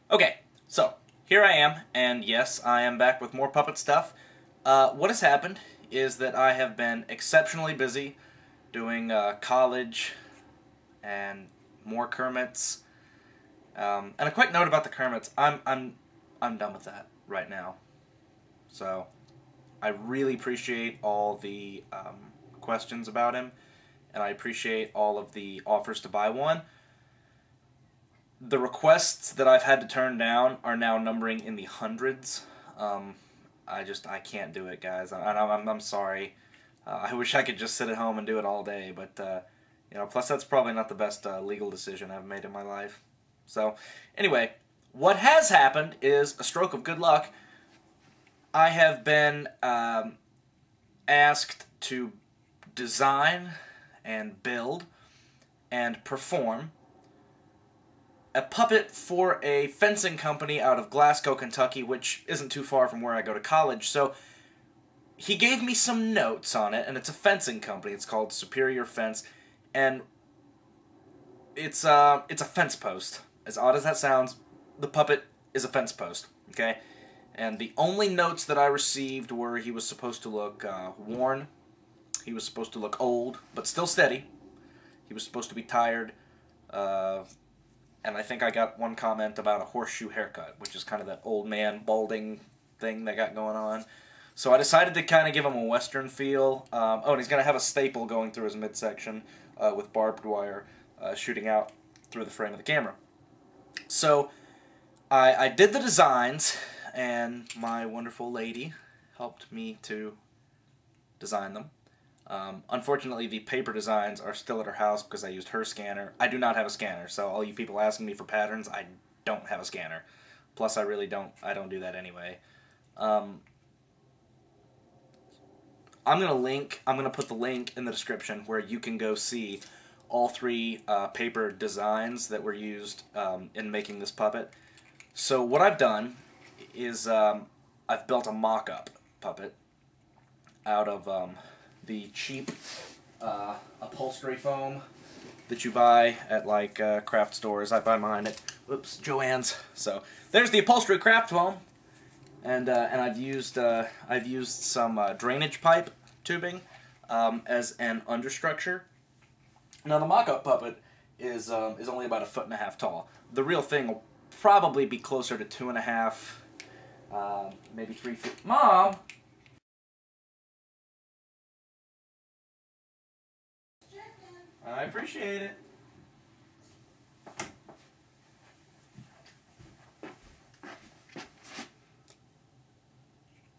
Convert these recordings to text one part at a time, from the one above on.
Okay, so here I am, and yes, I am back with more puppet stuff. What has happened is that I have been exceptionally busy doing college and more Kermits. And a quick note about the Kermits: I'm done with that right now. So I really appreciate all the questions about him, and I appreciate all of the offers to buy one. The requests that I've had to turn down are now numbering in the hundreds. I can't do it, guys. I'm sorry. I wish I could just sit at home and do it all day, but plus that's probably not the best legal decision I've made in my life. So, anyway, what has happened is a stroke of good luck. I have been asked to design and build and perform a puppet for a fencing company out of Glasgow, Kentucky, which isn't too far from where I go to college. So he gave me some notes on it, and it's a fencing company. It's called Superior Fence, and it's a fence post. As odd as that sounds, the puppet is a fence post, okay? And the only notes that I received were he was supposed to look worn, he was supposed to look old, but still steady, he was supposed to be tired, and I think I got one comment about a horseshoe haircut, which is kind of that old man balding thing they got going on. So I decided to kind of give him a Western feel. And he's going to have a staple going through his midsection with barbed wire shooting out through the frame of the camera. So I did the designs, and my wonderful lady helped me to design them. Unfortunately, the paper designs are still at her house because I used her scanner. I do not have a scanner, so all you people asking me for patterns, I don't have a scanner. Plus, I don't do that anyway. I'm gonna put the link in the description where you can go see all three paper designs that were used in making this puppet. So what I've done is I've built a mock-up puppet out of the cheap upholstery foam that you buy at like craft stores. I buy mine at Joann's. So there's the upholstery craft foam, and I've used some drainage pipe tubing as an understructure. Now the mock-up puppet is only about 1.5 feet tall. The real thing will probably be closer to 2.5, maybe 3 feet. Mom. I appreciate it.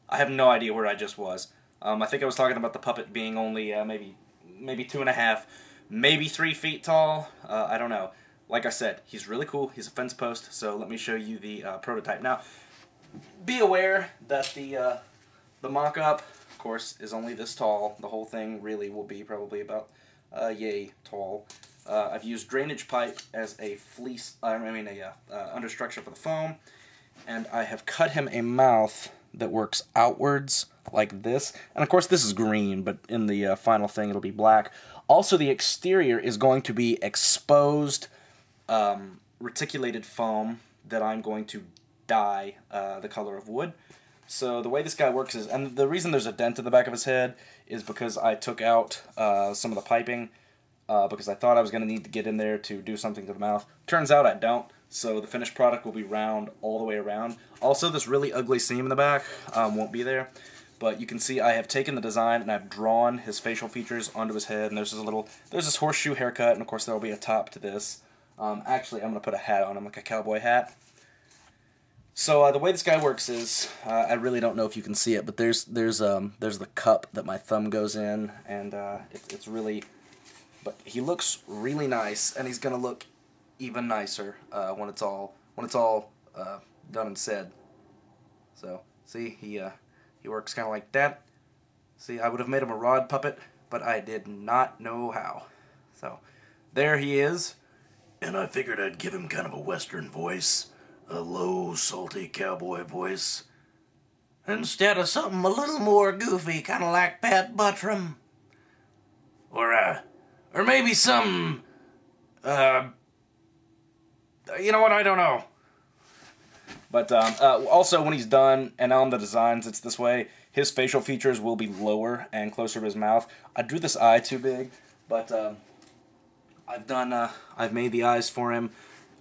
I have no idea where I just was. I think I was talking about the puppet being only maybe 2.5, maybe 3 feet tall. I don't know. Like I said, he's really cool. He's a fence post. So let me show you the prototype. Now, be aware that the mock-up, of course, is only this tall. The whole thing really will be probably about yay tall. I've used drainage pipe as a understructure for the foam, and I have cut him a mouth that works outwards like this. And of course this is green, but in the final thing it'll be black. Also, the exterior is going to be exposed reticulated foam that I'm going to dye the color of wood. So the way this guy works is, and the reason there's a dent in the back of his head is because I took out some of the piping because I thought I was going to need to get in there to do something to the mouth. Turns out I don't, so the finished product will be round all the way around. Also, this really ugly seam in the back won't be there, but you can see I have taken the design and I've drawn his facial features onto his head, and there's this horseshoe haircut, and of course there will be a top to this. Actually, I'm going to put a hat on him, like a cowboy hat. So the way this guy works is, I really don't know if you can see it, but there's the cup that my thumb goes in, and it's really, but he looks really nice, and he's gonna look even nicer when it's all done and said. So see, he works kind of like that. See, I would have made him a rod puppet, but I did not know how. So there he is, and I figured I'd give him kind of a Western voice. A low, salty cowboy voice, instead of something a little more goofy, kind of like Pat Buttram, or maybe some, you know what, I don't know. But also, when he's done, and on the designs, it's this way, his facial features will be lower and closer to his mouth. I drew this eye too big, but I've made the eyes for him.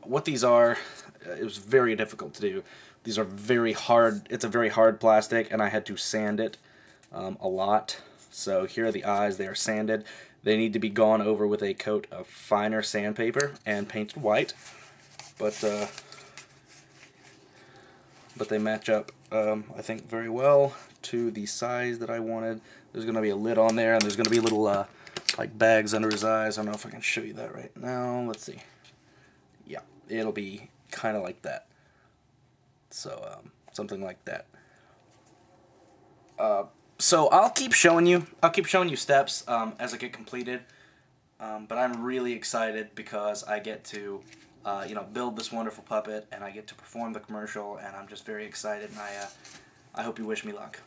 What these are, it was very difficult to do. These are very hard, it's a very hard plastic, and I had to sand it a lot. So here are the eyes, they are sanded. They need to be gone over with a coat of finer sandpaper and painted white. But they match up, I think, very well to the size that I wanted. There's going to be a lid on there, and there's going to be little, like, bags under his eyes. I don't know if I can show you that right now. Let's see. Yeah, it'll be kind of like that. So, something like that. So I'll keep showing you steps as I get completed. But I'm really excited because I get to build this wonderful puppet, and I get to perform the commercial, and I'm just very excited, and I hope you wish me luck.